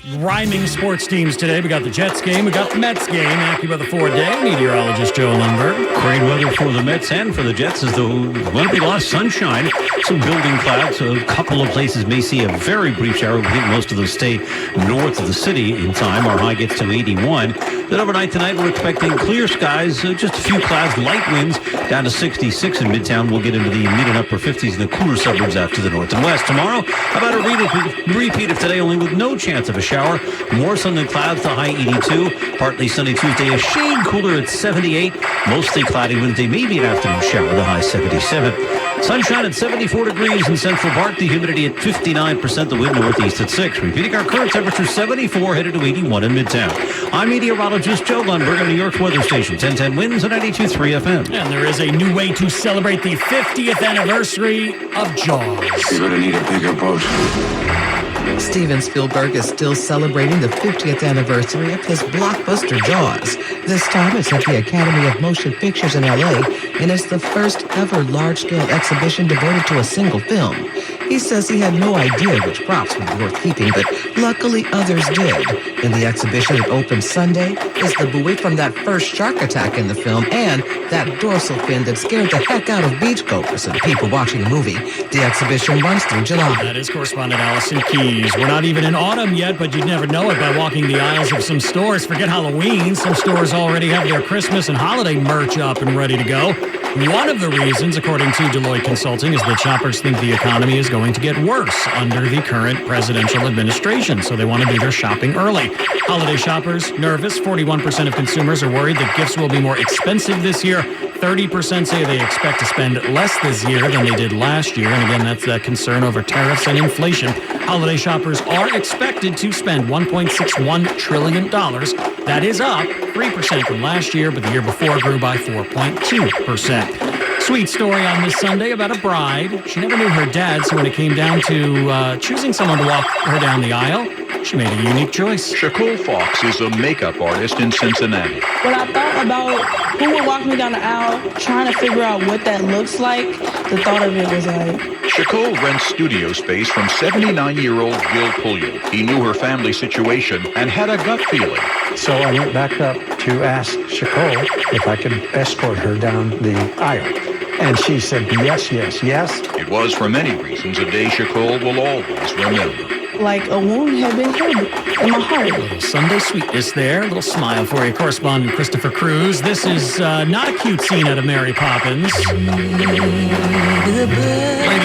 Rhyming sports teams today. We got the Jets game. We got the Mets game. AccuWeather 4-day. Meteorologist Joe Lundberg. Great weather for the Mets and for the Jets as though won't be lost sunshine. Some building clouds. A couple of places may see a very brief shower. We think most of those stay north of the city in time. Our high gets to 81. Then overnight tonight, we're expecting clear skies. Just a few clouds, light winds down to 66 in Midtown. We'll get into the mid and upper 50s in the cooler suburbs out to the north and west. Tomorrow, how about a repeat of today, only with no chance of a shower. More sun than clouds, the high 82. Partly sunny Tuesday, a shade cooler at 78. Mostly cloudy Wednesday, maybe an afternoon shower, the high 77. Sunshine at 74 degrees in Central Park, the humidity at 59%, the wind northeast at 6. Repeating our current temperature, 74, headed to 81 in Midtown. I'm meteorologist Joe Lundberg on New York's weather station, 1010 Winds and 92.3 FM. And there is a new way to celebrate the 50th anniversary of Jaws. You're going to need a bigger boat. Steven Spielberg is still celebrating the 50th anniversary of his blockbuster Jaws. This time it's at the Academy of Motion Pictures in L.A., and it's the first ever large-scale exhibition devoted to a single film. He says he had no idea which props would be worth keeping, but luckily others did. In the exhibition that opened Sunday is the buoy from that first shark attack in the film and that dorsal fin that scared the heck out of beachgoers and people watching the movie. The exhibition runs through July. That is correspondent Allison Keys. We're not even in autumn yet, but you'd never know it by walking the aisles of some stores. Forget Halloween. Some stores already have their Christmas and holiday merch up and ready to go. One of the reasons, according to Deloitte Consulting, is that shoppers think the economy is going to get worse under the current presidential administration, so they want to do their shopping early. Holiday shoppers nervous. 41% of consumers are worried that gifts will be more expensive this year. 30% say they expect to spend less this year than they did last year. And again, that's that concern over tariffs and inflation. Holiday shoppers are expected to spend $1.61 trillion. That is up 3% from last year, but the year before grew by 4.2%. Sweet story on this Sunday about a bride. She never knew her dad, so when it came down to choosing someone to walk her down the aisle, she made a unique choice. Shaquille Fox is a makeup artist in Cincinnati. When I thought about who would walk me down the aisle, trying to figure out what that looks like, the thought of it was like... Shaquille rents studio space from 79-year-old Gil Pulliam. He knew her family situation and had a gut feeling. So I went back up to ask Shaquille if I could escort her down the aisle. And she said, yes, yes, yes. It was, for many reasons, a day Shaquille will always remember. Like a wound had been healed in my heart. A little Sunday sweetness there. A little smile for you, correspondent Christopher Cruz. This is not a cute scene out of Mary Poppins. Lady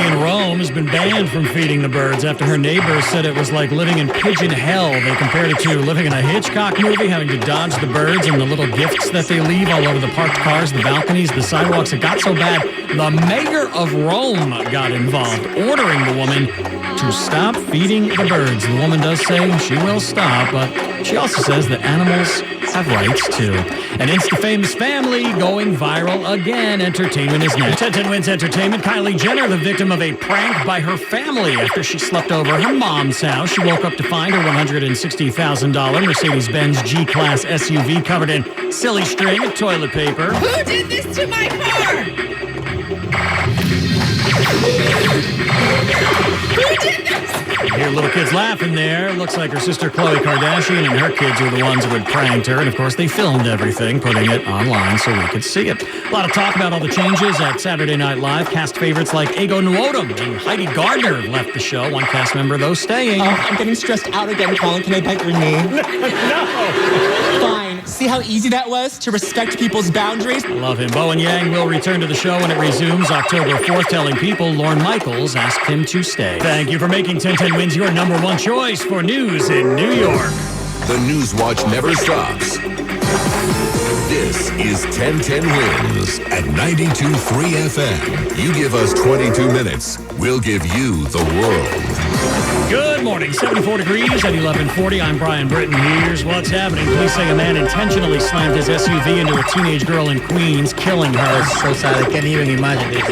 in Rome has been banned from feeding the birds after her neighbors said it was like living in pigeon hell. They compared it to living in a Hitchcock movie, having to dodge the birds and the little gifts that they leave all over the parked cars, the balconies, the sidewalks. It got so bad, the mayor of Rome got involved, ordering the woman to stop feeding the birds. The woman does say she will stop, but she also says that animals have rights too. An Insta-famous family going viral again. Entertainment is next. 1010 Wins Entertainment. Kylie Jenner, the victim of a prank by her family after she slept over her mom's house. She woke up to find her $160,000 Mercedes-Benz G-Class SUV covered in silly string of toilet paper. Who did this to my car? Who did this? You hear little kids laughing there. Looks like her sister Khloe Kardashian and her kids were the ones who had pranked her. And, of course, they filmed everything, putting it online so we could see it. A lot of talk about all the changes at Saturday Night Live. Cast favorites like Ego Nwodim and Heidi Gardner have left the show. One cast member, though, staying. I'm getting stressed out again, Colin. Can I bite your knee? No! Fine. See how easy that was to respect people's boundaries? I love him. Bowen Yang will return to the show when it resumes October 4th, telling people Lorne Michaels asked him to stay. Thank you for making 1010 Wins your number one choice for news in New York. The News Watch never stops. This is 1010 Wins at 92.3 FM. You give us 22 minutes, we'll give you the world. Good morning. 74 degrees at 1140. I'm Brian Britton. Here's what's happening. Police say a man intentionally slammed his SUV into a teenage girl in Queens, killing her. So sad. I can't even imagine this.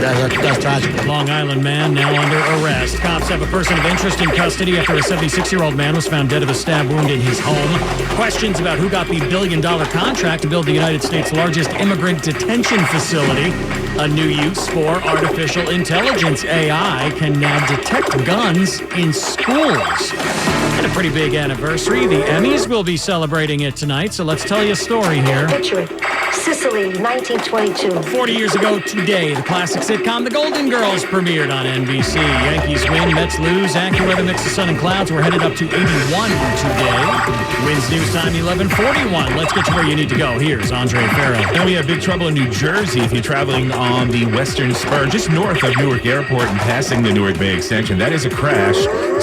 That's tragic. Long Island man now under arrest. Cops have a person of interest in custody after a 76-year-old man was found dead of a stab wound in his home. Questions about who got the billion-dollar contract to build the United States' largest immigrant detention facility. A new use for artificial intelligence. AI can now detect guns in schools. And a pretty big anniversary. The Emmys will be celebrating it tonight, so let's tell you a story here. Picture it. Sicily, 1922. 40 years ago today, the classic sitcom The Golden Girls premiered on NBC. Yankees win, Mets lose. AccuWeather mix of sun and clouds. We're headed up to 81 today. Wins news time 11:41. Let's get you where you need to go. Here's Andre Farrell. And we have big trouble in New Jersey if you're traveling on the Western Spur, just north of Newark Airport and passing the Newark Bay Extension. That is a crash.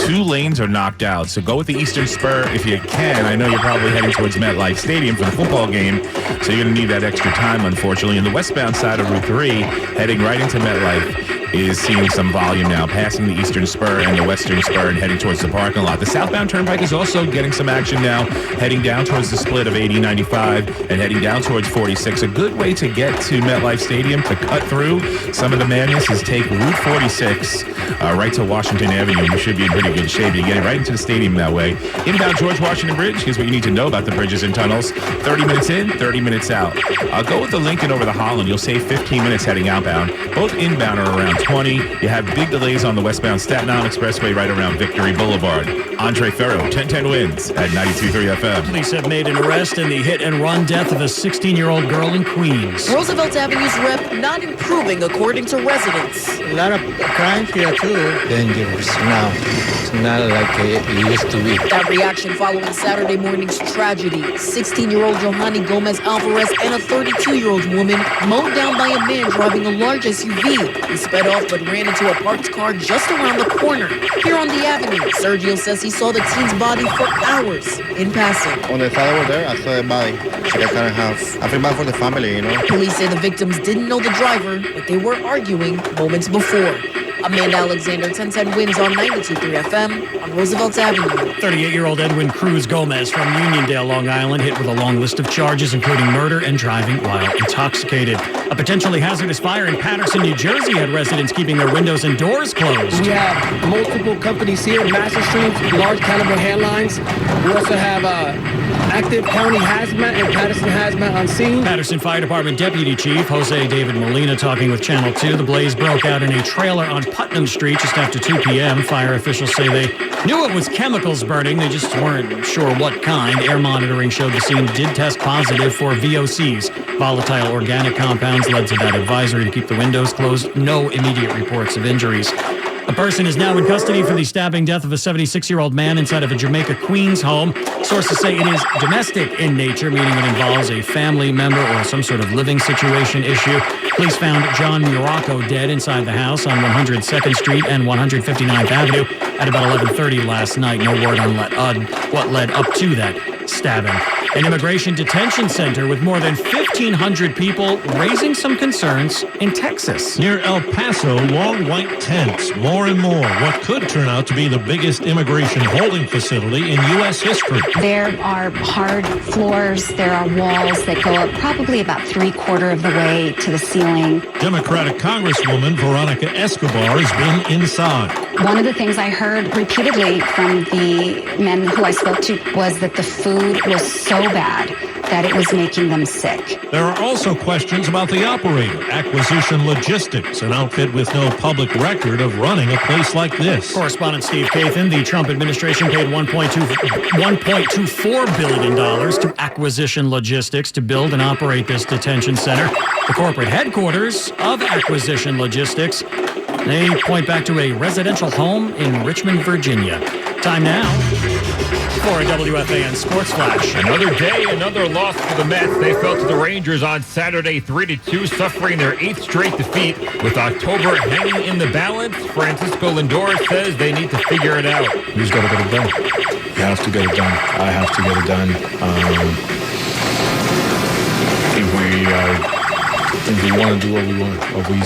2 lanes are knocked out. So go with the Eastern Spur if you can. I know you're probably heading towards MetLife Stadium for the football game, so you're going to need that extra time, unfortunately. And the westbound side of Route 3, heading right into MetLife, is seeing some volume now, passing the Eastern Spur and the Western Spur and heading towards the parking lot. The southbound turnpike is also getting some action now, heading down towards the split of 80-95 and heading down towards 46. A good way to get to MetLife Stadium to cut through some of the madness is take Route 46 right to Washington Avenue. You should be in pretty good shape. You get it right into the stadium that way. Inbound George Washington Bridge, here's what you need to know about the bridges and tunnels. 30 minutes in, 30 minutes out. Go with the Lincoln over the Holland. You'll save 15 minutes heading outbound. Both inbound are around 20. You have big delays on the westbound Staten Island Expressway right around Victory Boulevard. Andre Ferro, 1010 wins at 92.3 FM. Police have made an arrest in the hit-and-run death of a 16-year-old girl in Queens. Roosevelt Avenue's rep not improving according to residents. A lot of crimes here too. Dangerous now. It's not like it used to be. That reaction following Saturday morning's tragedy. 16-year-old Johanny Gomez Alvarez and a 32-year-old woman mowed down by a man driving a large SUV. He sped off but ran into a parked car just around the corner. Here on the avenue, Sergio says he saw the teen's body for hours in passing. When the father was there, I saw the body. So I kind of have, I feel bad for the family, you know. Police say the victims didn't know the driver, but they were arguing moments before. Amanda Alexander, 1010 wins on 92.3 FM on Roosevelt Avenue. 38-year-old Edwin Cruz Gomez from Uniondale, Long Island, hit with a long list of charges, including murder and driving while intoxicated. A potentially hazardous fire in Paterson, New Jersey, had residents keeping their windows and doors closed. We have multiple companies here, Master Streets, large caliber headlines. We also have active county hazmat and Paterson hazmat on scene. Paterson Fire Department Deputy Chief Jose David Molina talking with Channel 2. The blaze broke out in a trailer on Putnam Street just after 2 p.m. Fire officials say they knew it was chemicals burning. They just weren't sure what kind. Air monitoring showed the scene did test positive for VOCs. Volatile organic compounds led to that advisory to keep the windows closed. No immediate reports of injuries. A person is now in custody for the stabbing death of a 76-year-old man inside of a Jamaica, Queens home. Sources say it is domestic in nature, meaning it involves a family member or some sort of living situation issue. Police found John Muraco dead inside the house on 102nd Street and 159th Avenue at about 11:30 last night. No word on what led up to that stabbing. An immigration detention center with more than 1,500 people raising some concerns in Texas. Near El Paso, long white tents, more and more, what could turn out to be the biggest immigration holding facility in U.S. history. There are hard floors, there are walls that go up probably about 3/4 of the way to the ceiling. Democratic Congresswoman Veronica Escobar has been inside. One of the things I heard repeatedly from the men who I spoke to was that the food was so bad that it was making them sick. There are also questions about the operator, Acquisition Logistics, an outfit with no public record of running a place like this. Correspondent Steve Kathan, the Trump administration paid $1.24 billion to Acquisition Logistics to build and operate this detention center. The corporate headquarters of Acquisition Logistics, they point back to a residential home in Richmond, Virginia. Time now for a WFAN Sports Flash. Another day, another loss for the Mets. They fell to the Rangers on Saturday 3-2, suffering their 8th straight defeat. With October hanging in the balance, Francisco Lindor says they need to figure it out. We just got to get it done. You have to get it done. I have to get it done. If we want to do what we want, what we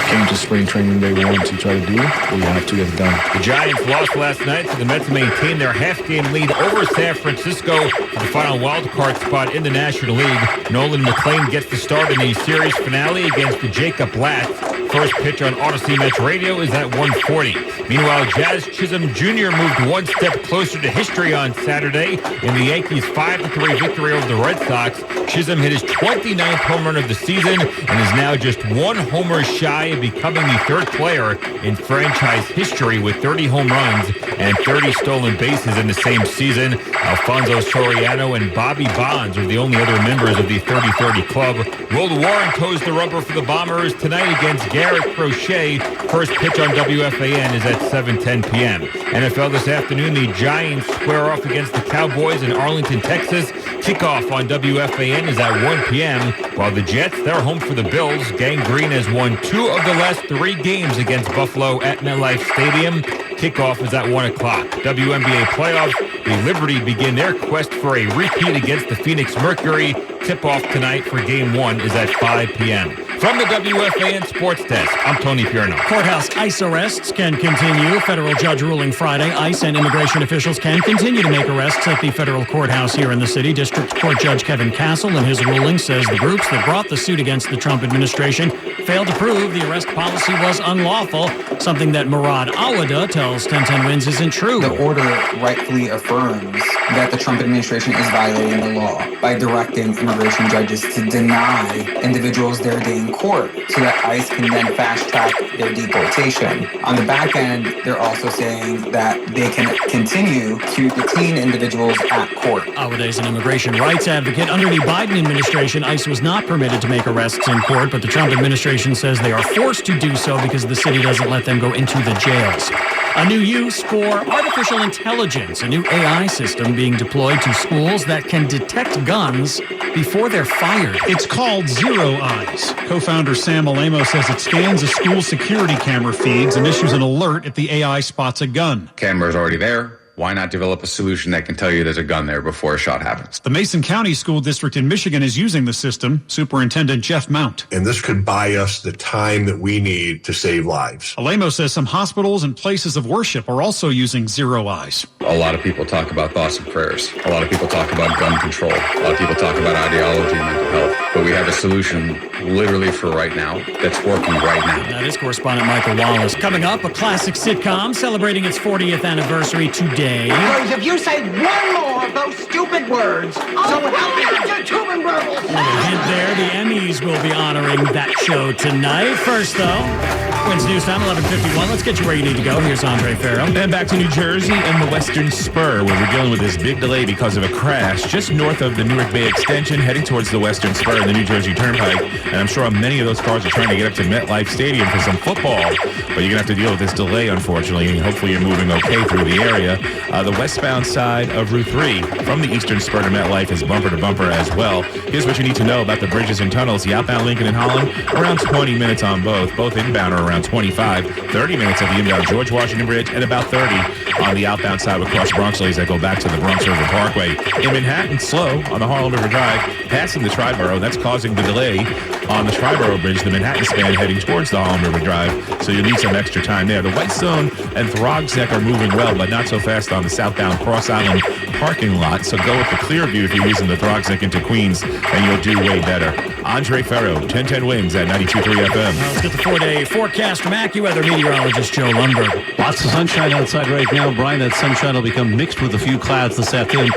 came to spring training day one to try to do, we have to get it done. The Giants lost last night, so the Mets maintain their half-game lead over San Francisco for the final wild-card spot in the National League. Nolan McLean gets the start in the series finale against Jacob Blatt. First pitch on Odyssey Mets Radio is at 1:40. Meanwhile, Jazz Chisholm Jr. moved one step closer to history on Saturday in the Yankees' 5-3 victory over the Red Sox. Chisholm hit his 29th home run of the season and is now just one homer shy of becoming the third player in franchise history with 30 home runs and 30 stolen bases in the same season. Alfonso Soriano and Bobby Bonds are the only other members of the 30-30 club. Will Warren toes the rubber for the Bombers tonight against Garrett Crochet. First pitch on WFAN is at 7:10 p.m. NFL this afternoon, the Giants square off against the Cowboys in Arlington, Texas. Kickoff on WFAN is at 1 p.m. While the Jets, they're home for the Bills. Gang Green has won 2 of the last 3 games against Buffalo at MetLife Stadium. Kickoff is at 1 o'clock. WNBA playoffs, the Liberty begin their quest for a repeat against the Phoenix Mercury. Tip-off tonight for Game 1 is at 5 p.m. From the WFAN Sports Desk, I'm Tony Pierno. Courthouse ICE arrests can continue. Federal judge ruling Friday. ICE and immigration officials can continue to make arrests at the federal courthouse here in the city. District Court Judge Kevin Castle, in his ruling, says the groups that brought the suit against the Trump administration failed to prove the arrest policy was unlawful, something that Murad Awada tells 1010 Wins isn't true. The order rightfully affirms that the Trump administration is violating the law by directing immigration judges to deny individuals their day in court so that ICE can then fast-track their deportation. On the back end, they're also saying that they can continue to detain individuals at court. Awada is an immigration rights advocate. Under the Biden administration, ICE was not permitted to make arrests in court, but the Trump administration says they are forced to do so because the city doesn't let them go into the jails. A new use for artificial intelligence, a new AI system being deployed to schools that can detect guns before they're fired. It's called Zero Eyes. Co-founder Sam Alamo says it scans a school security camera feeds and issues an alert if the AI spots a gun. Camera's already there. Why not develop a solution that can tell you there's a gun there before a shot happens? The Mason County School District in Michigan is using the system. Superintendent Jeff Mount. And this could buy us the time that we need to save lives. Alamo says some hospitals and places of worship are also using Zero Eyes. A lot of people talk about thoughts and prayers. A lot of people talk about gun control. A lot of people talk about ideology and mental health. But we have a solution literally for right now that's working right now. That is correspondent Michael Wallace. Coming up, a classic sitcom celebrating its 40th anniversary today. Because if you say one more of those stupid words, so help me out your tubing burbles. A hint there, the Emmys will be honoring that show tonight. First, though, Wins News Time, 11:51. Let's get you where you need to go. Here's Andre Farrow. And back to New Jersey and the Western Spur, where we're dealing with this big delay because of a crash just north of the Newark Bay Extension, heading towards the Western Spur and the New Jersey Turnpike. And I'm sure many of those cars are trying to get up to MetLife Stadium for some football. But you're going to have to deal with this delay, unfortunately. Hopefully you're moving okay through the area. The westbound side of Route 3 from the Eastern Spur to MetLife is bumper to bumper as well. Here's what you need to know about the bridges and tunnels. The outbound Lincoln and Holland, around 20 minutes on both. Both inbound are around 25. 30 minutes at the inbound George Washington Bridge, and about 30 on the outbound side with cross Bronx lanes that go back to the Bronx River Parkway. In Manhattan, slow on the Harlem River Drive, passing the Triborough. That's causing the delay on the Triborough Bridge, the Manhattan span heading towards the Harlem River Drive, so you'll need some extra time there. The Whitestone and Throgs Neck are moving well, but not so fast on the southbound Cross Island parking lot, so go with the Clearview if you're using the Throgs Neck into Queens, and you'll do way better. Andre Farrow, 1010 Wins at 92.3 FM. Let's get the 4-day forecast from AccuWeather meteorologist Joe Lundberg. Lots of sunshine outside right now, Brian. That sunshine will become mixed with a few clouds this afternoon.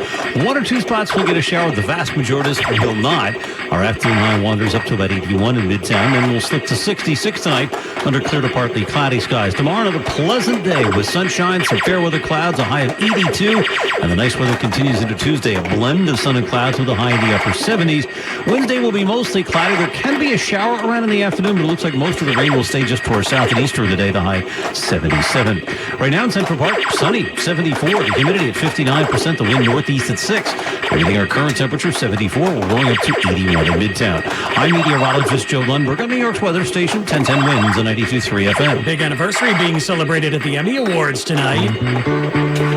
1 or 2 spots will get a shower. The vast majority will not. Our afternoon high wanders up to about 81 in Midtown, and we'll slip to 66 tonight under clear to partly cloudy skies. Tomorrow, another pleasant day with sunshine, some fair weather clouds, a high of 82, and the nice weather continues into Tuesday. A blend of sun and clouds with a high in the upper 70s. Wednesday will be mostly cloudy. There can be a shower around in the afternoon, but it looks like most of the rain will stay just to our south and east during the day. The high 77. Right now in Central Park, sunny, 74. The humidity at 59%. The wind northeast at 6. Reading our current temperature, 74. We're going up to 81 in Midtown. I'm meteorologist Joe Lundberg on New York's weather station, 1010 Wins on 92.3 FM. Big anniversary being celebrated at the Emmy Awards tonight.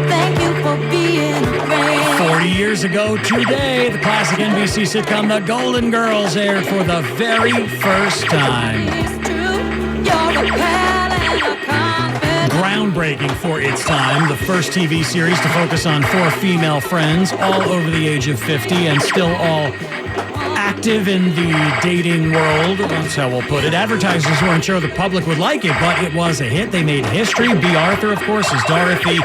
Thank you for being a friend. 40 years ago today, the classic NBC sitcom The Golden Girls aired for the very first time. Groundbreaking for its time, the first TV series to focus on 4 female friends, all over the age of 50 and still all active in the dating world. That's how we'll put it. Advertisers weren't sure the public would like it, but it was a hit. They made history. B. Arthur, of course, is Dorothy.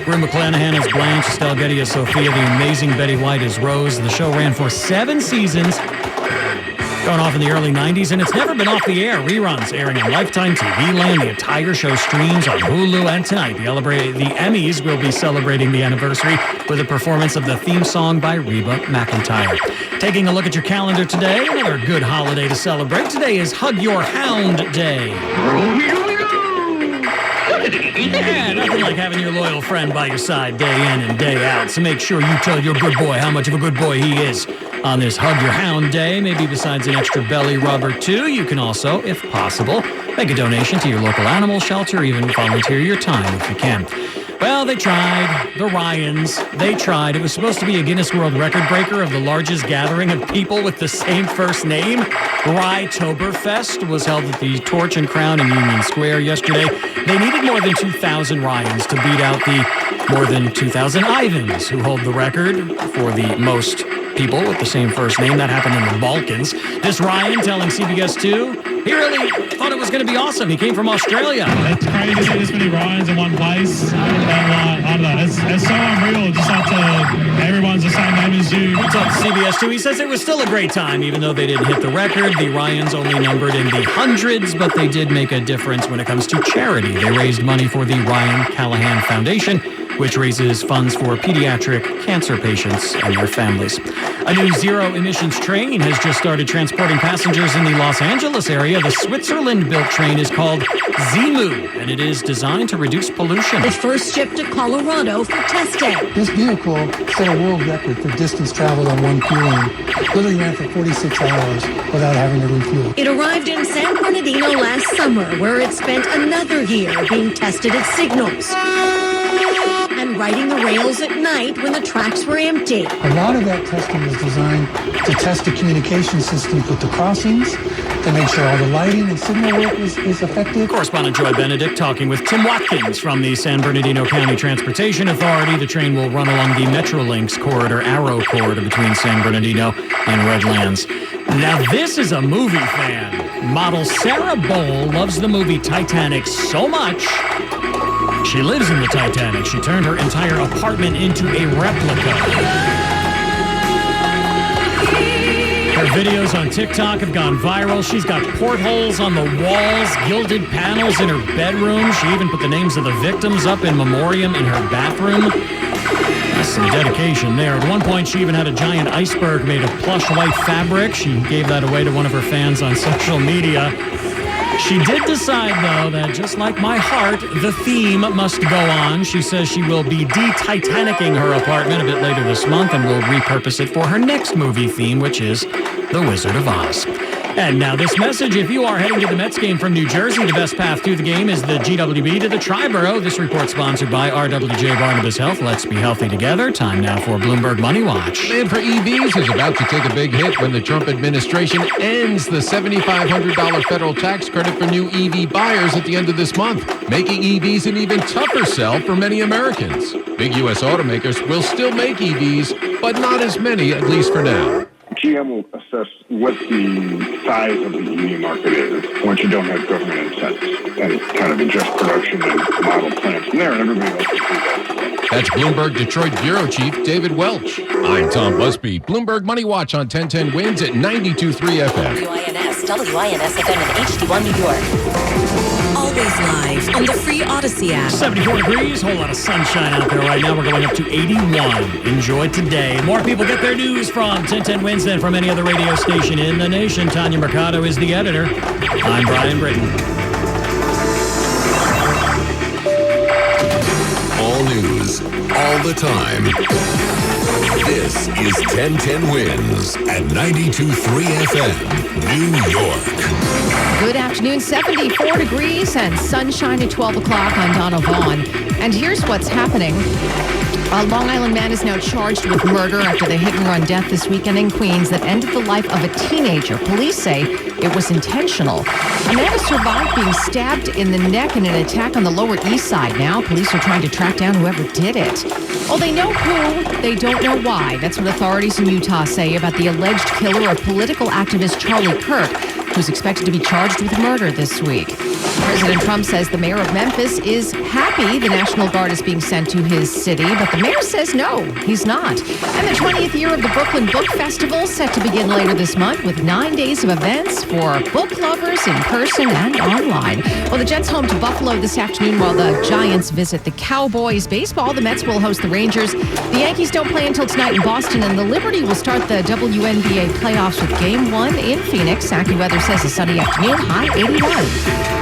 Rue McClanahan as Blanche. Estelle Getty as Sophia. The amazing Betty White as Rose. The show ran for 7 seasons, going off in the early 90s, and it's never been off the air. Reruns airing on Lifetime, TV Land. The entire show streams on Hulu, and tonight the Emmys will be celebrating the anniversary with a performance of the theme song by Reba McEntire. Taking a look at your calendar today, another good holiday to celebrate. Today is Hug Your Hound Day. Yeah, nothing like having your loyal friend by your side day in and day out. So make sure you tell your good boy how much of a good boy he is on this Hug Your Hound Day. Maybe besides an extra belly rub or two, you can also, if possible, make a donation to your local animal shelter, even volunteer your time if you can. Well, they tried. The Ryans, they tried. It was supposed to be a Guinness World Record breaker of the largest gathering of people with the same first name. Rytoberfest was held at the Torch and Crown in Union Square yesterday. They needed more than 2,000 Ryans to beat out the more than 2,000 Ivans, who hold the record for the most people with the same first name. That happened in the Balkans. This Ryan telling CBS 2, he really thought it was going to be awesome. He came from Australia. It's crazy to see this many Ryans in one place. I don't know. It's so unreal. Just like everyone's the same name as you. He talked to CBS 2. He says it was still a great time, even though they didn't hit the record. The Ryans only numbered in the hundreds, but they did make a difference when it comes to charity. They raised money for the Ryan Callahan Foundation, which raises funds for pediatric cancer patients and their families. A new zero-emissions train has just started transporting passengers in the Los Angeles area. The Switzerland-built train is called Zimu, and it is designed to reduce pollution. The first ship to Colorado for testing. This vehicle set a world record for distance traveled on one fueling. Literally ran for 46 hours without having to refuel. It arrived in San Bernardino last summer, where it spent another year being tested at signals and riding the rails at night when the tracks were empty. A lot of that testing was designed to test the communication systems with the crossings, to make sure all the lighting and signal work is effective. Correspondent Joy Benedict talking with Tim Watkins from the San Bernardino County Transportation Authority. The train will run along the Metrolinx corridor, Arrow corridor between San Bernardino and Redlands. Now this is a movie fan. Model Sarah Bowl loves the movie Titanic so much, she lives in the Titanic. She turned her entire apartment into a replica. Her videos on TikTok have gone viral. She's got portholes on the walls, gilded panels in her bedroom. She even put the names of the victims up in memoriam in her bathroom. That's some dedication there. At one point, she even had a giant iceberg made of plush white fabric. She gave that away to one of her fans on social media. She did decide, though, that just like my heart, the theme must go on. She says she will be de-Titanicking her apartment a bit later this month and will repurpose it for her next movie theme, which is The Wizard of Oz. And now this message, if you are heading to the Mets game from New Jersey, the best path to the game is the GWB to the Triborough. This report sponsored by RWJ Barnabas Health. Let's be healthy together. Time now for Bloomberg Money Watch. Demand for EVs is about to take a big hit when the Trump administration ends the $7,500 federal tax credit for new EV buyers at the end of this month, making EVs an even tougher sell for many Americans. Big U.S. automakers will still make EVs, but not as many, at least for now. GM will assess what the size of the EV market is once you don't have government incentives and kind of adjust production and model plans from there, and everybody else will do that. That's Bloomberg Detroit Bureau Chief David Welch. I'm Tom Busby. Bloomberg Money Watch on 1010 Wins at 92.3 FM. WINS FM in HD1 New York. Always live on the free Odyssey app. 74 degrees, whole lot of sunshine out there right now. We're going up to 81. Enjoy today. More people get their news from 1010 Wins than from any other radio station in the nation. Tanya Mercado is the editor. I'm Brian Britton. All news, all the time. This is 1010 Wins at 92.3 FM, New York. Good afternoon, 74 degrees and sunshine at 12 o'clock. I'm Donna Vaughn. And here's what's happening. A Long Island man is now charged with murder after the hit-and-run death this weekend in Queens that ended the life of a teenager. Police say it was intentional. A man has survived being stabbed in the neck in an attack on the Lower East Side. Now, police are trying to track down whoever did it. Well, they know who, they don't know why. That's what authorities in Utah say about the alleged killer of political activist Charlie Kirk, who's expected to be charged with murder this week. President Trump says the mayor of Memphis is happy the National Guard is being sent to his city, but the mayor says no, he's not. And the 20th year of the Brooklyn Book Festival set to begin later this month with 9 days of events for book lovers in person and online. Well, the Jets home to Buffalo this afternoon while the Giants visit the Cowboys. Baseball, the Mets will host the Rangers. The Yankees don't play until tonight in Boston, and the Liberty will start the WNBA playoffs with Game 1 in Phoenix. AccuWeather says a sunny afternoon, high 81.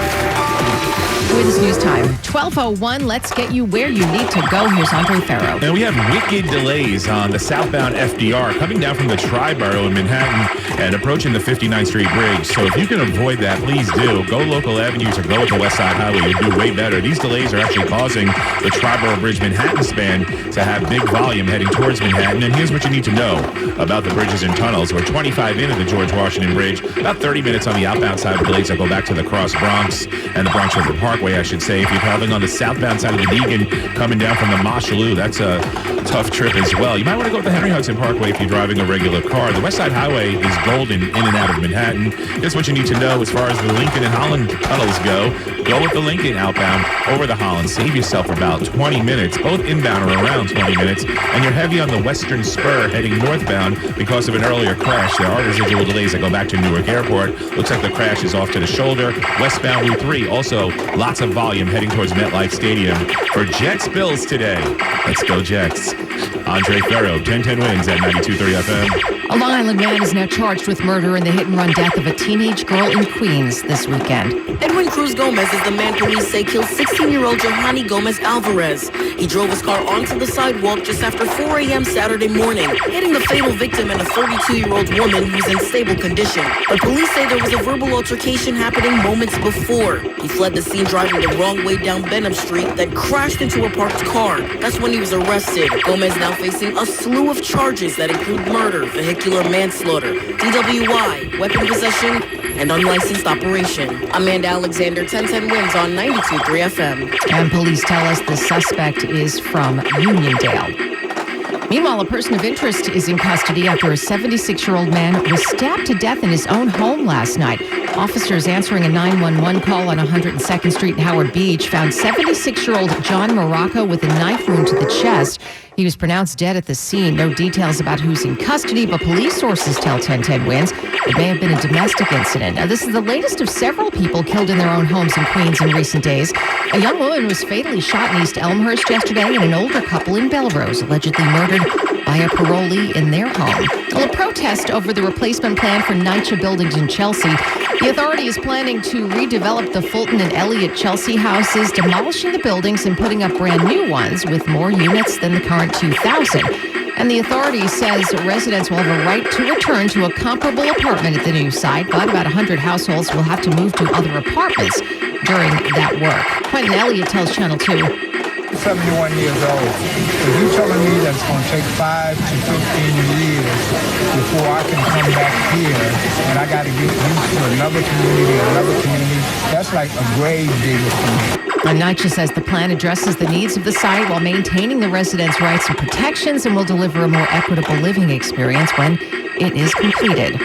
With news time, 12:01. Let's get you where you need to go. Here's Andre Farrow. And we have wicked delays on the southbound FDR coming down from the Tri-Borough in Manhattan and approaching the 59th Street Bridge. So if you can avoid that, please do. Go local avenues or go with the West Side Highway. You'll do way better. These delays are actually causing the Tri-Borough Bridge Manhattan span to have big volume heading towards Manhattan. And here's what you need to know about the bridges and tunnels. We're 25 into the George Washington Bridge, about 30 minutes on the outbound side of delays that go back to the Cross Bronx and the Bronx River Parkway, I should say. If you're traveling on the southbound side of the Deegan, coming down from the Mosholu, that's a tough trip as well. You might want to go with the Henry Hudson Parkway if you're driving a regular car. The West Side Highway is golden in and out of Manhattan. Here's what you need to know as far as the Lincoln and Holland tunnels go. Go with the Lincoln outbound over the Holland. Save yourself about 20 minutes. Both inbound are around 20 minutes. And you're heavy on the Western Spur heading northbound because of an earlier crash. There are residual delays that go back to Newark Airport. Looks like the crash is off to the shoulder. Westbound Route 3, also lots of volume heading towards MetLife Stadium. For Jets Bills today, let's go Jets. Andre Farrow, 1010 wins at 92.3 FM. A Long Island man is now charged with murder in the hit-and-run death of a teenage girl in Queens this weekend. Edwin Cruz Gomez is the man police say killed 16-year-old Johanny Gomez Alvarez. He drove his car onto the sidewalk just after 4 a.m. Saturday morning, hitting the fatal victim and a 32-year-old woman who's in stable condition. But police say there was a verbal altercation happening moments before. He fled the scene driving the wrong way down Benham Street, then crashed into a parked car. That's when he was arrested. Gomez now facing a slew of charges that include murder, vehicular manslaughter, DWI, weapon possession, and unlicensed operation. Amanda Alexander, 1010 wins on 92.3 FM. And police tell us the suspect is from Uniondale. Meanwhile, a person of interest is in custody after a 76-year-old man was stabbed to death in his own home last night. Officers answering a 911 call on 102nd Street in Howard Beach found 76-year-old John Morocco with a knife wound to the chest. He was pronounced dead at the scene. No details about who's in custody, but police sources tell 1010 wins it may have been a domestic incident. Now, this is the latest of several people killed in their own homes in Queens in recent days. A young woman was fatally shot in East Elmhurst yesterday, and an older couple in Belrose allegedly murdered by a parolee in their home. Well, a protest over the replacement plan for NYCHA buildings in Chelsea. The authority is planning to redevelop the Fulton and Elliott Chelsea houses, demolishing the buildings and putting up brand new ones with more units than the current 2,000. And the authority says residents will have a right to return to a comparable apartment at the new site, but about 100 households will have to move to other apartments during that work. Quentin Elliott tells Channel 2. 71 years old. If you're telling me that it's going to take 5 to 15 years before I can come back here and I got to get used to another community, that's like a grave digger for me. NYCHA says the plan addresses the needs of the site while maintaining the residents' rights and protections and will deliver a more equitable living experience when it is completed.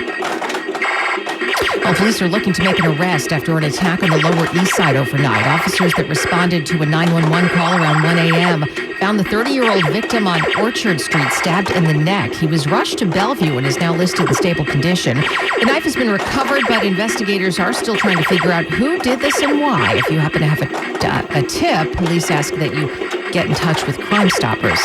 Well, police are looking to make an arrest after an attack on the Lower East Side overnight. Officers that responded to a 911 call around 1 a.m. found the 30-year-old victim on Orchard Street stabbed in the neck. He was rushed to Bellevue and is now listed in stable condition. The knife has been recovered, but investigators are still trying to figure out who did this and why. If you happen to have a tip, police ask that you get in touch with Crime Stoppers.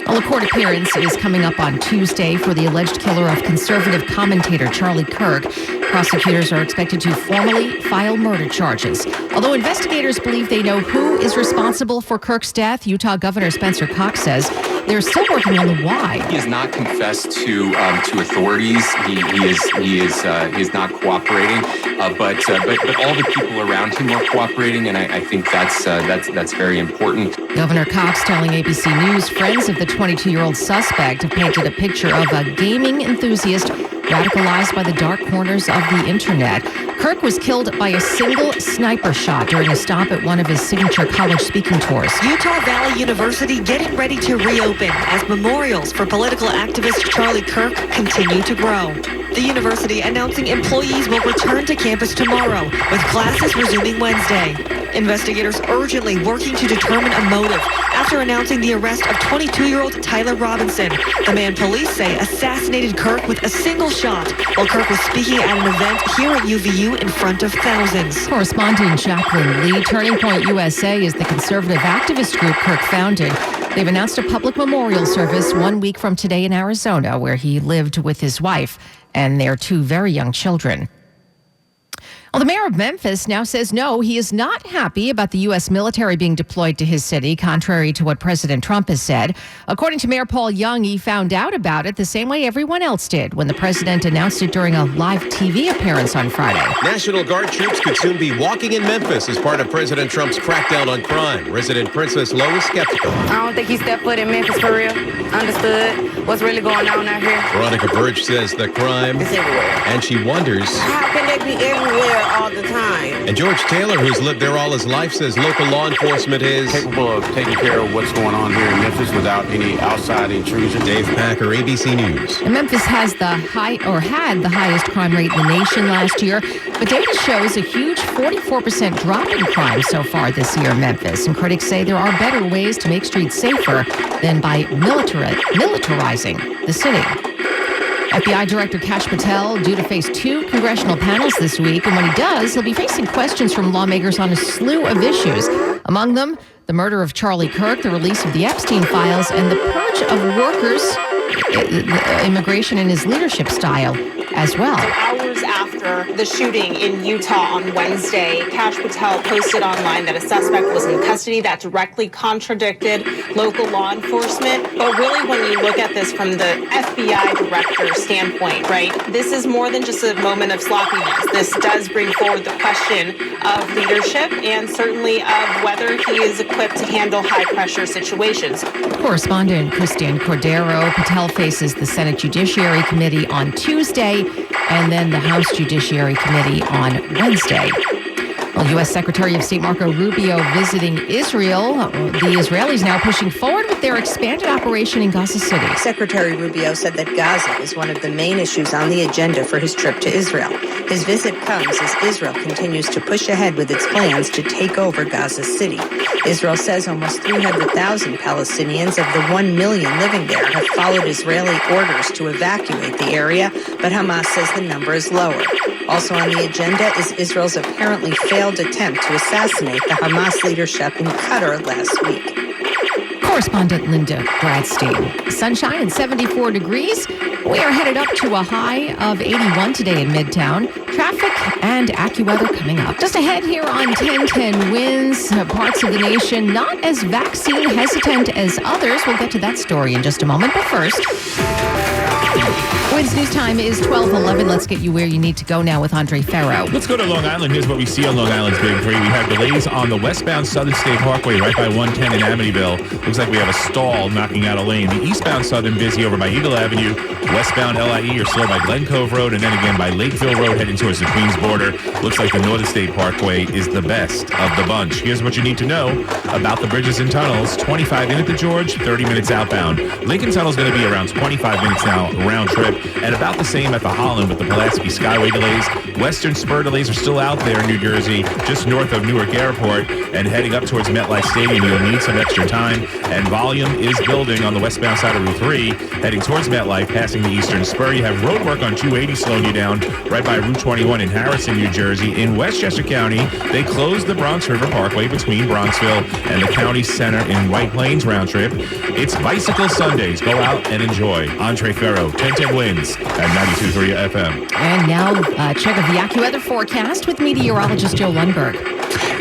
Well, a court appearance is coming up on Tuesday for the alleged killer of conservative commentator Charlie Kirk. Prosecutors are expected to formally file murder charges. Although investigators believe they know who is responsible for Kirk's death, Utah Governor Spencer Cox says they're still working on the why. He has not confessed to authorities. He is not cooperating. But all the people around him are cooperating, and I think that's very important. Governor Cox telling ABC News friends of the 22-year-old suspect have painted a picture of a gaming enthusiast radicalized by the dark corners of the internet. Kirk was killed by a single sniper shot during a stop at one of his signature college speaking tours. Utah Valley University getting ready to reopen as memorials for political activist Charlie Kirk continue to grow. The university announcing employees will return to campus tomorrow, with classes resuming Wednesday. Investigators urgently working to determine a motive after announcing the arrest of 22-year-old Tyler Robinson, the man police say assassinated Kirk with a single shot while Kirk was speaking at an event here at UVU in front of thousands. Correspondent Jacqueline Lee. Turning Point USA is the conservative activist group Kirk founded. They've announced a public memorial service 1 week from today in Arizona, where he lived with his wife and their two very young children. Well, the mayor of Memphis now says no, he is not happy about the U.S. military being deployed to his city, contrary to what President Trump has said. According to Mayor Paul Young, he found out about it the same way everyone else did when the president announced it during a live TV appearance on Friday. National Guard troops could soon be walking in Memphis as part of President Trump's crackdown on crime. Resident Princess Lowe is skeptical. I don't think he stepped foot in Memphis for real. Understood what's really going on out here. Veronica Birch says the crime is everywhere. And she wonders, how can they be everywhere all the time? And George Taylor, who's lived there all his life, says local law enforcement is capable of taking care of what's going on here in Memphis without any outside intrusion. Dave Packer, ABC News. And Memphis has had the highest crime rate in the nation last year, but data shows a huge 44% drop in crime so far this year in Memphis. And critics say there are better ways to make streets safer than by militarizing the city. FBI Director Kash Patel due to face 2 congressional panels this week, and when he does, he'll be facing questions from lawmakers on a slew of issues. Among them, the murder of Charlie Kirk, the release of the Epstein files, and the purge of workers, immigration and his leadership style as well. Hours after the shooting in Utah on Wednesday, Kash Patel posted online that a suspect was in custody. That directly contradicted local law enforcement. But really, when you look at this from the FBI director's standpoint, right, this is more than just a moment of sloppiness. This does bring forward the question of leadership and certainly of whether he is equipped to handle high-pressure situations. Correspondent Christine Cordero. Patel faces the Senate Judiciary Committee on Tuesday and then the House Judiciary Committee on Wednesday. Well, U.S. Secretary of State Marco Rubio visiting Israel. The Israelis now pushing forward with their expanded operation in Gaza City. Secretary Rubio said that Gaza is one of the main issues on the agenda for his trip to Israel. His visit comes as Israel continues to push ahead with its plans to take over Gaza City. Israel says almost 300,000 Palestinians of the 1 million living there have followed Israeli orders to evacuate the area, but Hamas says the number is lower. Also on the agenda is Israel's apparently failed attempt to assassinate the Hamas leadership in Qatar last week. Correspondent Linda Bradstein. Sunshine and 74 degrees. We are headed up to a high of 81 today in Midtown. Traffic and AccuWeather coming up. Just ahead here on 1010 Winds, parts of the nation not as vaccine hesitant as others. We'll get to that story in just a moment. But first, Winds News Time is 12:11. Let's get you where you need to go now with Andre Farrow. Let's go to Long Island. Here's what we see on Long Island's Big Three. We have delays on the westbound Southern State Parkway right by 110 in Amityville. Looks like we have a stall knocking out a lane. The eastbound Southern busy over by Eagle Avenue. Westbound LIE are slow by Glen Cove Road and then again by Lakeville Road heading towards the Queens border. Looks like the Northern State Parkway is the best of the bunch. Here's what you need to know about the bridges and tunnels. 25 in at the George, 30 minutes outbound. Lincoln Tunnel is going to be around 25 minutes now round trip, and about the same at the Holland with the Pulaski Skyway delays. Western Spur delays are still out there in New Jersey, just north of Newark Airport, and heading up towards MetLife Stadium. You'll need some extra time, and volume is building on the westbound side of Route 3, heading towards MetLife, passing the Eastern Spur. You have road work on 280 slowing you down right by Route 21 in Harrison, New Jersey. In Westchester County, they closed the Bronx River Parkway between Bronxville and the county center in White Plains round trip. It's Bicycle Sundays. Go out and enjoy. Andre Farrow, 1010 Winds at 92.3 FM. And now, check of the AccuWeather forecast with meteorologist Joe Lundberg.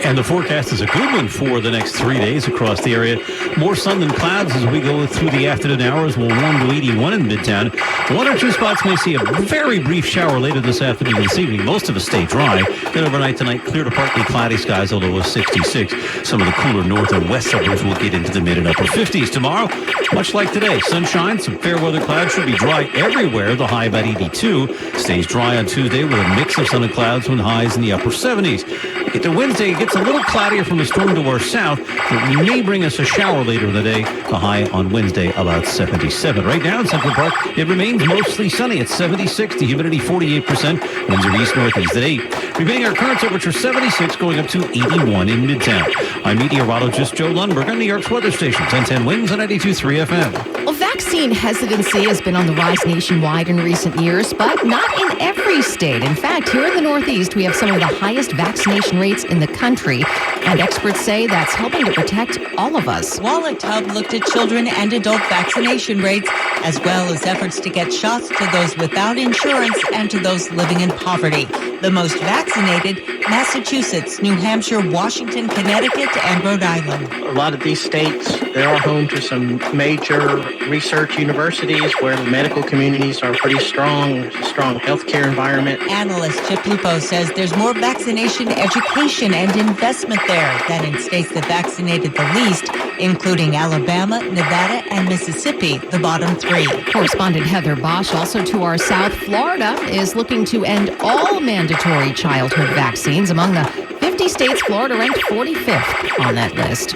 And the forecast is a good one for the next 3 days across the area. More sun than clouds as we go through the afternoon hours. We'll warm to 81 in Midtown. One or two spots may see a very brief shower later this afternoon and this evening. Most of us stay dry. Then overnight tonight, clear to partly cloudy skies, although it's 66. Some of the cooler north and west suburbs will get into the mid and upper 50s tomorrow. Much like today, sunshine, some fair weather clouds, should be dry everywhere. The high about 82. Stays dry on Tuesday with a mix of sun and clouds when highs in the upper 70s. Get to Wednesday, it gets a little cloudier from a storm to our south, but may bring us a shower later in the day. The high on Wednesday about 77. Right now in Central Park, it remains mostly sunny at 76. The humidity 48%. Winds are east-northeast at 8. Remaining our current temperature 76, going up to 81 in Midtown. I'm meteorologist Joe Lundberg on New York's weather station, 1010 Winds on 92.3 FM. Well, vaccine hesitancy has been on the rise nationwide in recent years, but not in every state. In fact, here in the Northeast, we have some of the highest vaccination rates in the country, and experts say that's helping to protect all of us. Wallet Hub looked at children and adult vaccination rates, as well as efforts to get shots to those without insurance and to those living in poverty. The most vaccinated, Massachusetts, New Hampshire, Washington, Connecticut, and Rhode Island. A lot of these states, they are home to some major research universities where the medical communities are pretty strong. There's a strong healthcare environment. Analyst Chip Lupo says there's more vaccination education and investment there than in states that vaccinated the least, including Alabama, Nevada, and Mississippi, the bottom three. Correspondent Heather Bosch, also to our south, Florida is looking to end all mandatory childhood vaccines. Among the 50 states, Florida ranked 45th on that list.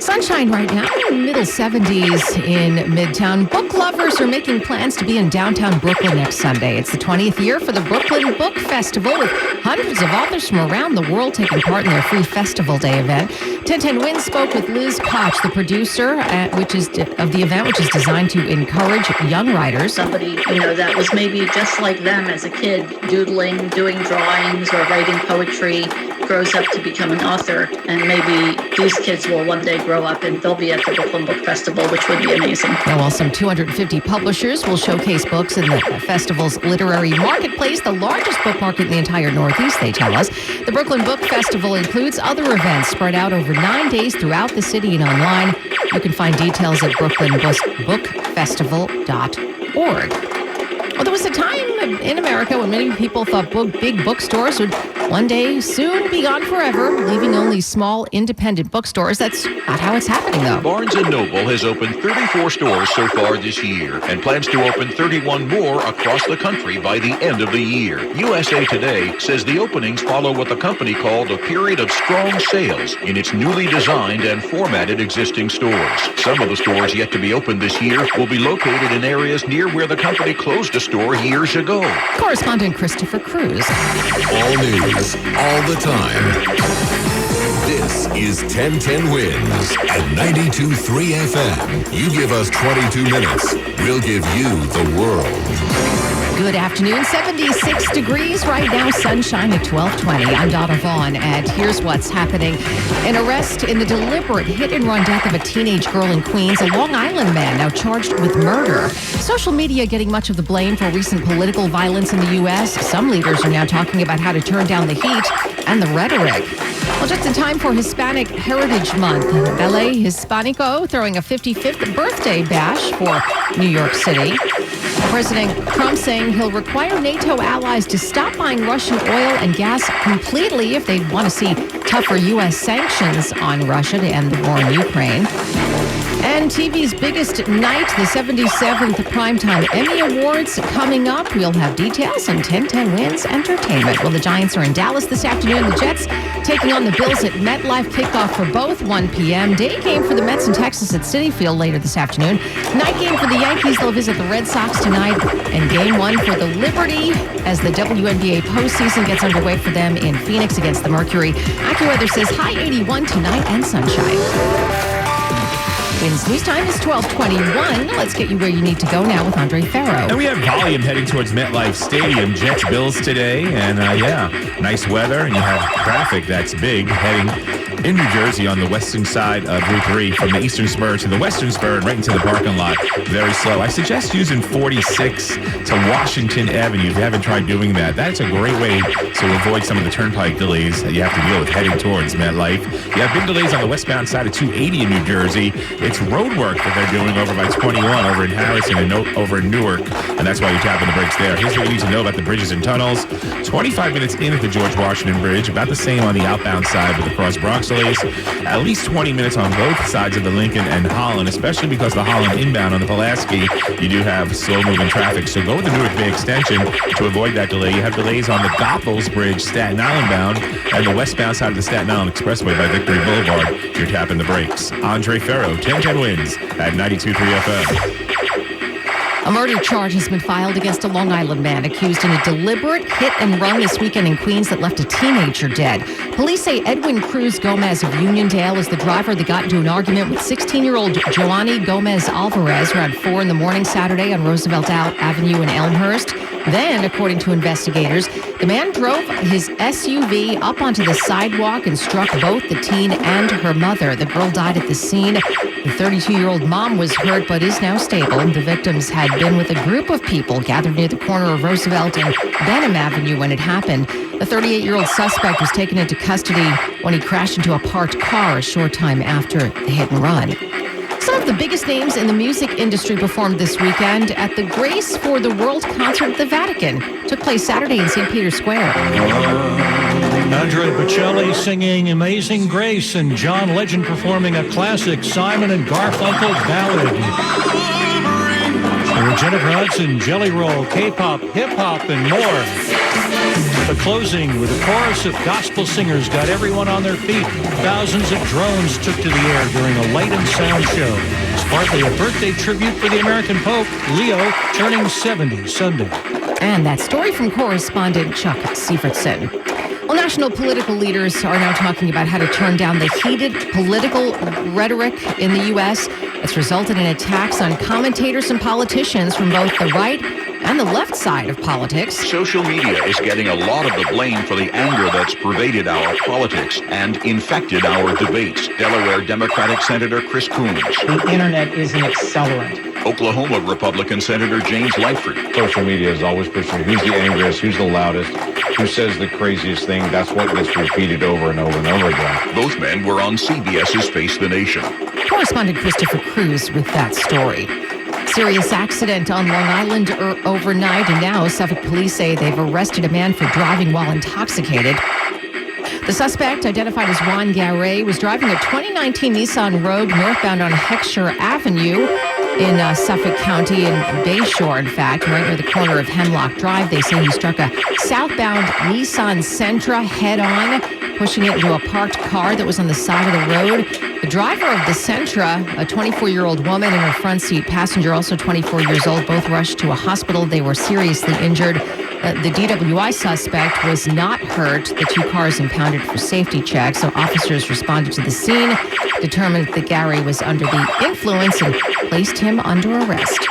Sunshine right now, middle 70s in Midtown. Book lovers are making plans to be in downtown Brooklyn next Sunday. It's the 20th year for the Brooklyn Book Festival, with hundreds of authors from around the world taking part in their free Festival Day event. 1010 Winds spoke with Liz Koch, the producer of the event, which is designed to encourage young writers. Somebody, that was maybe just like them as a kid, doodling, doing drawings, or writing poetry, grows up to become an author. And maybe these kids will one day grow up and they'll be at the Brooklyn Book Festival, which would be amazing. While some 250 publishers will showcase books in the festival's literary marketplace, the largest book market in the entire Northeast, they tell us. The Brooklyn Book Festival includes other events spread out over 9 days throughout the city and online. You can find details at brooklynbookfestival.org. Well, there was a time in America when many people thought big bookstores would one day soon be gone forever, leaving only small independent bookstores. That's not how it's happening, though. Barnes & Noble has opened 34 stores so far this year and plans to open 31 more across the country by the end of the year. USA Today says the openings follow what the company called a period of strong sales in its newly designed and formatted existing stores. Some of the stores yet to be opened this year will be located in areas near where the company closed a store years ago. Correspondent Christopher Cruz. All news, all the time. This is 1010 Winds at 92.3 FM. You give us 22 minutes, we'll give you the world. Good afternoon. 76 degrees right now. Sunshine at 12:20. I'm Donna Vaughn, and here's what's happening. An arrest in the deliberate hit-and-run death of a teenage girl in Queens. A Long Island man now charged with murder. Social media getting much of the blame for recent political violence in the U.S. Some leaders are now talking about how to turn down the heat and the rhetoric. Well, just in time for Hispanic Heritage Month, Ballet Hispanico throwing a 55th birthday bash for New York City. President Trump saying he'll require NATO allies to stop buying Russian oil and gas completely if they want to see tougher U.S. sanctions on Russia to end the war in Ukraine. And TV's biggest night, the 77th Primetime Emmy Awards coming up. We'll have details on 1010 Winds Entertainment. Well, the Giants are in Dallas this afternoon. The Jets taking on the Bills at MetLife. Kickoff for both 1 p.m. Day game for the Mets in Texas at Citi Field later this afternoon. Night game for the Yankees. They'll visit the Red Sox tonight. And game 1 for the Liberty as the WNBA postseason gets underway for them in Phoenix against the Mercury. AccuWeather says high 81 tonight and sunshine. Winds News Time is 12:21. Let's get you where you need to go now with Andre Farrow. And we have volume heading towards MetLife Stadium. Jets Bills today, and nice weather, and you have traffic that's big heading in New Jersey on the western side of Route 3 from the Eastern Spur to the Western Spur and right into the parking lot. Very slow. I suggest using 46 to Washington Avenue if you haven't tried doing that. That's a great way to avoid some of the turnpike delays that you have to deal with heading towards MetLife. You have big delays on the westbound side of 280 in New Jersey. It's road work that they're doing over by 21 over in Harrison and over in Newark, and that's why you're tapping the brakes there. Here's what you need to know about the bridges and tunnels. 25 minutes in at the George Washington Bridge, about the same on the outbound side with the Cross Bronx delays. At least 20 minutes on both sides of the Lincoln and Holland, especially because the Holland inbound on the Pulaski, you do have slow-moving traffic. So go with the Newark Bay extension to avoid that delay. You have delays on the Goethals Bridge, Staten Island bound, and the westbound side of the Staten Island Expressway by Victory Boulevard. You're tapping the brakes. Andre Ferro, 1010 wins at 92.3 FM. A murder charge has been filed against a Long Island man accused in a deliberate hit and run this weekend in Queens that left a teenager dead. Police say Edwin Cruz Gomez of Uniondale is the driver that got into an argument with 16-year-old Joanny Gomez Alvarez around 4 in the morning Saturday on Roosevelt Avenue in Elmhurst. Then, according to investigators, the man drove his SUV up onto the sidewalk and struck both the teen and her mother. The girl died at the scene. The 32-year-old mom was hurt but is now stable. The victims had been with a group of people gathered near the corner of Roosevelt and Benham Avenue when it happened. The 38-year-old suspect was taken into custody when he crashed into a parked car a short time after the hit and run. Some of the biggest names in the music industry performed this weekend at the Grace for the World concert at the Vatican. It took place Saturday in St. Peter's Square. Andre Bocelli singing Amazing Grace and John Legend performing a classic Simon and Garfunkel ballad. There were Jennifer Hudson, Jelly Roll, K-pop, hip-hop, and more. The closing with a chorus of gospel singers got everyone on their feet. Thousands of drones took to the air during a light and sound show. It's partly a birthday tribute for the American Pope, Leo, turning 70 Sunday. And that story from correspondent Chuck Sievertson. Well, national political leaders are now talking about how to turn down the heated political rhetoric in the U.S. that's resulted in attacks on commentators and politicians from both the right and the left side of politics. Social media is getting a lot of the blame for the anger that's pervaded our politics and infected our debates. Delaware Democratic Senator Chris Coons. The internet is an accelerant. Oklahoma Republican Senator James Lightford. Social media is always pushing who's the angriest, who's the loudest, who says the craziest thing. That's what gets repeated over and over and over again. Both men were on CBS's Face the Nation. Correspondent Christopher Cruz with that story. Serious accident on Long Island overnight, and now Suffolk police say they've arrested a man for driving while intoxicated. The suspect, identified as Juan Garay, was driving a 2019 Nissan Rogue northbound on Heckscher Avenue in Suffolk County in Bayshore, in fact, right near the corner of Hemlock Drive. They say he struck a southbound Nissan Sentra head-on, pushing it into a parked car that was on the side of the road. The driver of the Sentra, a 24-year-old woman, and her front seat passenger, also 24 years old, both rushed to a hospital. They were seriously injured. The DWI suspect was not hurt. The two cars impounded for safety checks. So officers responded to the scene, determined that Gary was under the influence, and placed him under arrest.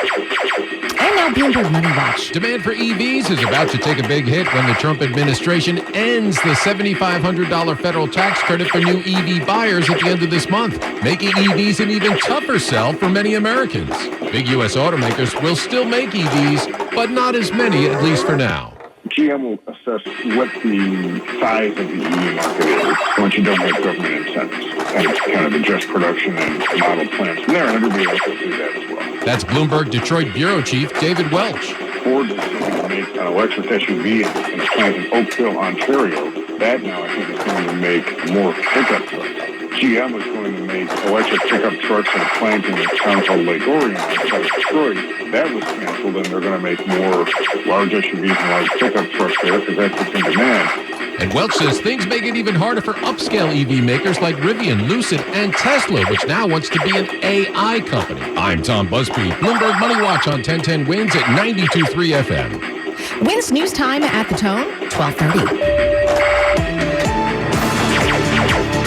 And now Bloomberg Money Watch. Demand for EVs is about to take a big hit when the Trump administration ends the $7,500 federal tax credit for new EV buyers at the end of this month, making EVs an even tougher sell for many Americans. Big U.S. automakers will still make EVs, but not as many, at least for now. GM will assess what the size of the EV market is once you don't have government incentives and kind of adjust production and model plans from there, and everybody else will do that as well. That's Bloomberg Detroit Bureau Chief David Welch. Ford decision to make an electric SUV in a plant in Oakville, Ontario. That now I think is going to make more pickup trucks. GM is going to make electric pickup trucks in a plant in a town called Lake Orion outside of Detroit. That was canceled, and they're going to make more large SUVs and large pickup trucks there because that's what's in demand. And Welch says things make it even harder for upscale EV makers like Rivian, Lucid, and Tesla, which now wants to be an AI company. I'm Tom Busby. Bloomberg Money Watch on 1010 Wins at 92.3 FM. Wins news time at the Tone, 12:30.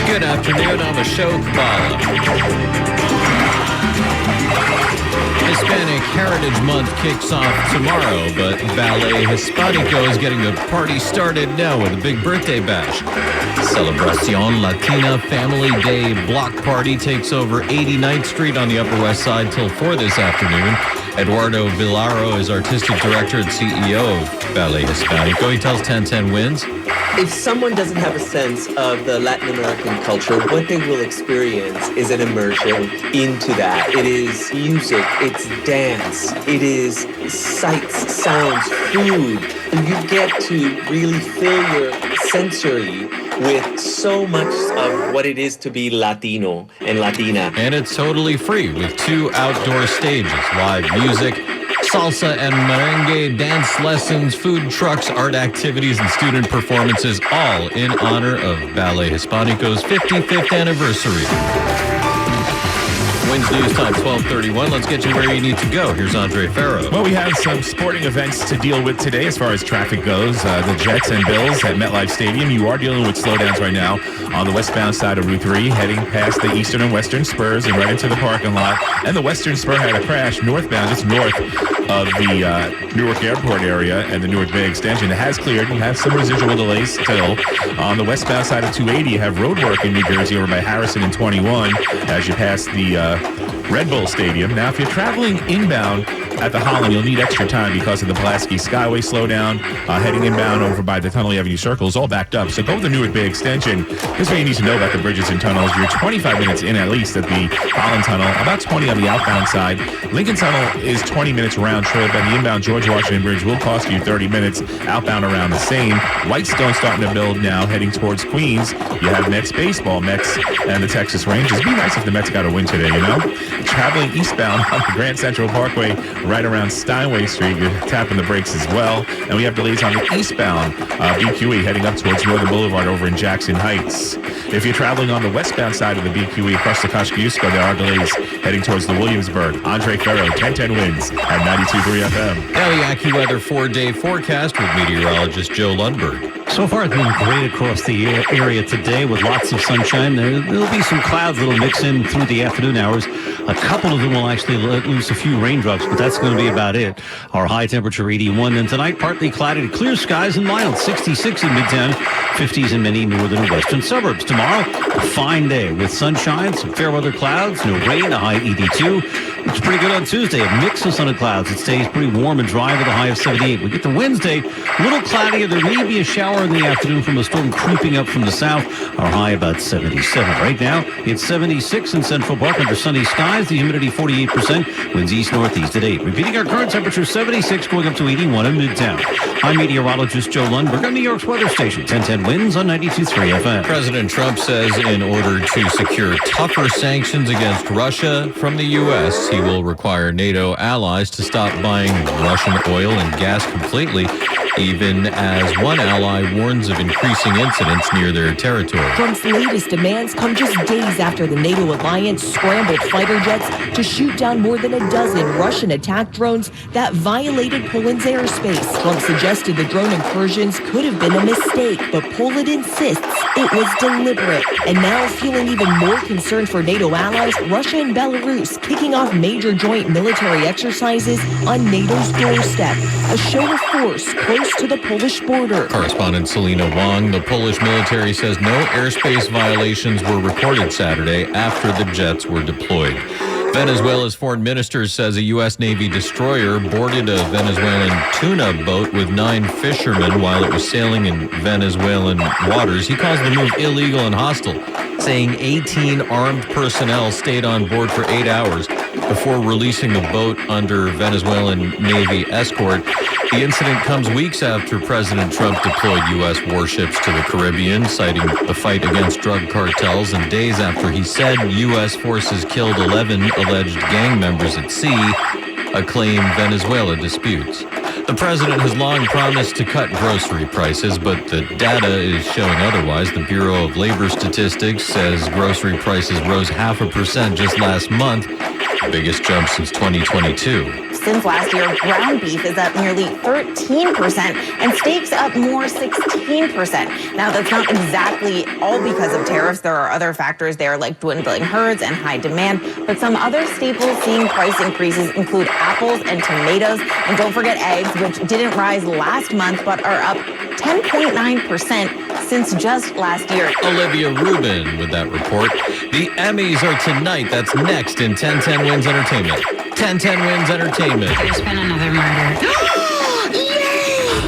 Good afternoon. I'm Ashok Bala. Hispanic Heritage Month kicks off tomorrow, but Ballet Hispanico is getting the party started now with a big birthday bash. Celebración Latina Family Day block party takes over 89th Street on the Upper West Side till 4 this afternoon. Eduardo Villaro is artistic director and CEO of Ballet Hispanico. He tells 1010 Wins. If someone doesn't have a sense of the Latin American culture, what they will experience is an immersion into that. It is music, it's dance, it is sights, sounds, food. You get to really fill your sensory with so much of what it is to be Latino and Latina. And it's totally free with 2 outdoor stages, live music, salsa and merengue, dance lessons, food trucks, art activities, and student performances, all in honor of Ballet Hispanico's 55th anniversary. Wins News Time, 12:31. Let's get you where you need to go. Here's Andre Farrow. Well, we have some sporting events to deal with today as far as traffic goes. The Jets and Bills at MetLife Stadium. You are dealing with slowdowns right now on the westbound side of Route 3, heading past the Eastern and Western Spurs and right into the parking lot. And the Western Spur had a crash northbound, just north of the Newark Airport area and the Newark Bay extension. It has cleared. You have some residual delays still. On the westbound side of 280, you have road work in New Jersey over by Harrison and 21 as you pass the Red Bull Stadium. Now, if you're traveling inbound at the Holland, you'll need extra time because of the Pulaski Skyway slowdown. Heading inbound over by the Tunnel Avenue Circle is all backed up. So go with the Newark Bay extension. Here's what you need to know about the bridges and tunnels. You're 25 minutes in at least at the Holland Tunnel, about 20 on the outbound side. Lincoln Tunnel is 20 minutes round trip, and the inbound George Washington Bridge will cost you 30 minutes. Outbound around the same. Whitestone starting to build now, heading towards Queens. You have Mets baseball, Mets and the Texas Rangers. It'd be nice if the Mets got a win today, you know? Traveling eastbound on the Grand Central Parkway, right around Steinway Street, you're tapping the brakes as well. And we have delays on the eastbound BQE heading up towards Northern Boulevard over in Jackson Heights. If you're traveling on the westbound side of the BQE across the Kosciuszko, there are delays heading towards the Williamsburg. Andre Ferro, 1010 Wins at 92.3 FM. Now the AccuWeather 4-day forecast with meteorologist Joe Lundberg. So far, it's been great across the area today with lots of sunshine. There'll be some clouds that'll mix in through the afternoon hours. A couple of them will actually let loose a few raindrops, but that's going to be about it. Our high temperature 81. Then tonight, partly cloudy to clear skies and mild. 66 in Midtown, 50s in many northern and western suburbs. Tomorrow, a fine day with sunshine, some fair weather clouds, no rain, a high 82. It's pretty good on Tuesday. A mix of sun and clouds. It stays pretty warm and dry with a high of 78. We get to Wednesday, a little cloudier. There may be a shower in the afternoon from a storm creeping up from the south. Our high about 77. Right now, it's 76 in Central Park under sunny skies. The humidity 48%. Winds east-northeast at 8. Repeating our current temperature 76, going up to 81 in Midtown. I'm meteorologist Joe Lundberg on New York's weather station. 1010 Winds on 92.3 FM. President Trump says in order to secure tougher sanctions against Russia from the U.S., he will require NATO allies to stop buying Russian oil and gas completely, even as one ally warns of increasing incidents near their territory. Trump's latest demands come just days after the NATO alliance scrambled fighter jets to shoot down more than a dozen Russian attack drones that violated Poland's airspace. Trump suggested the drone incursions could have been a mistake, but Poland insists it was deliberate. And now, feeling even more concerned for NATO allies, Russia and Belarus kicking off major joint military exercises on NATO's doorstep, a show of force close to the Polish border. Correspondent Selena Wong, the Polish military says no airspace violations were reported Saturday after the jets were deployed. Venezuela's foreign minister says a U.S. Navy destroyer boarded a Venezuelan tuna boat with 9 fishermen while it was sailing in Venezuelan waters. He calls the move illegal and hostile, saying 18 armed personnel stayed on board for 8 hours before releasing the boat under Venezuelan Navy escort. The incident comes weeks after President Trump deployed U.S. warships to the Caribbean, citing the fight against drug cartels, and days after he said U.S. forces killed 11 alleged gang members at sea, a claim Venezuela disputes. The president has long promised to cut grocery prices, but the data is showing otherwise. The Bureau of Labor Statistics says grocery prices rose 0.5% just last month, the biggest jump since 2022. since last year. Ground beef is up nearly 13%, and steaks up more 16%. Now, that's not exactly all because of tariffs. There are other factors there like dwindling herds and high demand, but some other staples seeing price increases include apples and tomatoes. And don't forget eggs, which didn't rise last month but are up 10.9% since just last year. Olivia Rubin with that report. The Emmys are tonight. That's next in 1010 Wins Entertainment. 1010 Wins Entertainment. There's been another murder.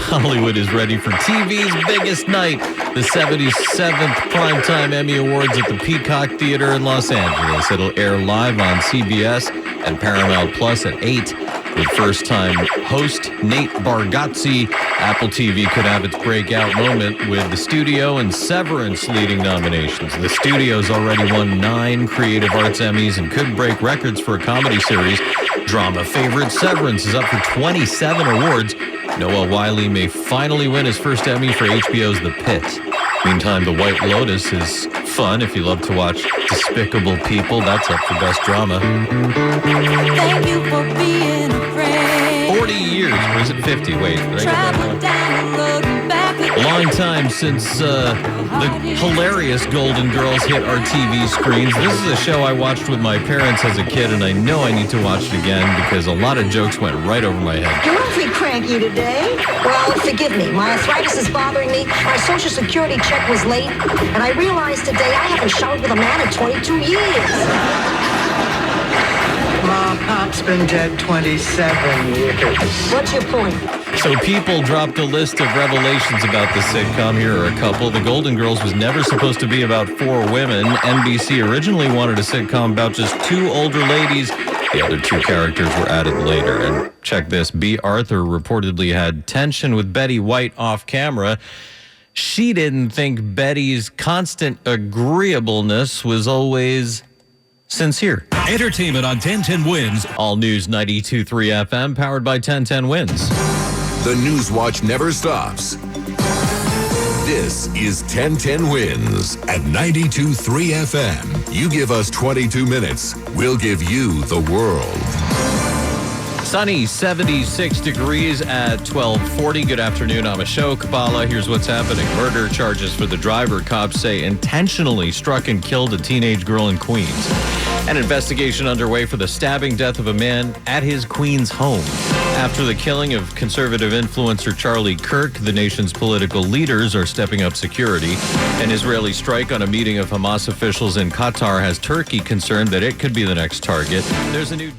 Hollywood is ready for TV's biggest night, the 77th Primetime Emmy Awards at the Peacock Theater in Los Angeles. It'll air live on CBS and Paramount Plus at 8. With first-time host Nate Bargatze, Apple TV could have its breakout moment with The Studio and Severance leading nominations. The Studio's already won 9 Creative Arts Emmys and could break records for a comedy series. Drama favorite Severance is up for 27 awards. Noah Wyle may finally win his first Emmy for HBO's The Pit. Meantime, The White Lotus is fun if you love to watch Despicable People. That's up for Best Drama. Thank you for being a friend. 40 years, or is it 50? Wait, did I get that wrong? Down the road and back A long time since the hilarious Golden Girls hit our TV screens. This is a show I watched with my parents as a kid, and I know I need to watch it again because a lot of jokes went right over my head. You're awfully cranky today. Well, forgive me. My arthritis is bothering me. My Social Security check was late, and I realized today I haven't showered with a man in 22 years. Mom, Pop's been dead 27 years. What's your point? So People dropped a list of revelations about the sitcom. Here are a couple. The Golden Girls was never supposed to be about 4 women. NBC originally wanted a sitcom about just 2 older ladies. The other 2 characters were added later. And check this. B. Arthur reportedly had tension with Betty White off camera. She didn't think Betty's constant agreeableness was always sincere. Entertainment on 1010 Wins. All News 92.3 FM, powered by 1010 Wins. The News Watch never stops. This is 1010 Wins at 92.3 FM. You give us 22 minutes, we'll give you the world. Sunny, 76 degrees at 12:40. Good afternoon. I'm Ashok Kabbalah. Here's what's happening. Murder charges for the driver, cops say intentionally struck and killed a teenage girl in Queens. An investigation underway for the stabbing death of a man at his Queens home. After the killing of conservative influencer Charlie Kirk, the nation's political leaders are stepping up security. An Israeli strike on a meeting of Hamas officials in Qatar has Turkey concerned that it could be the next target. There's a new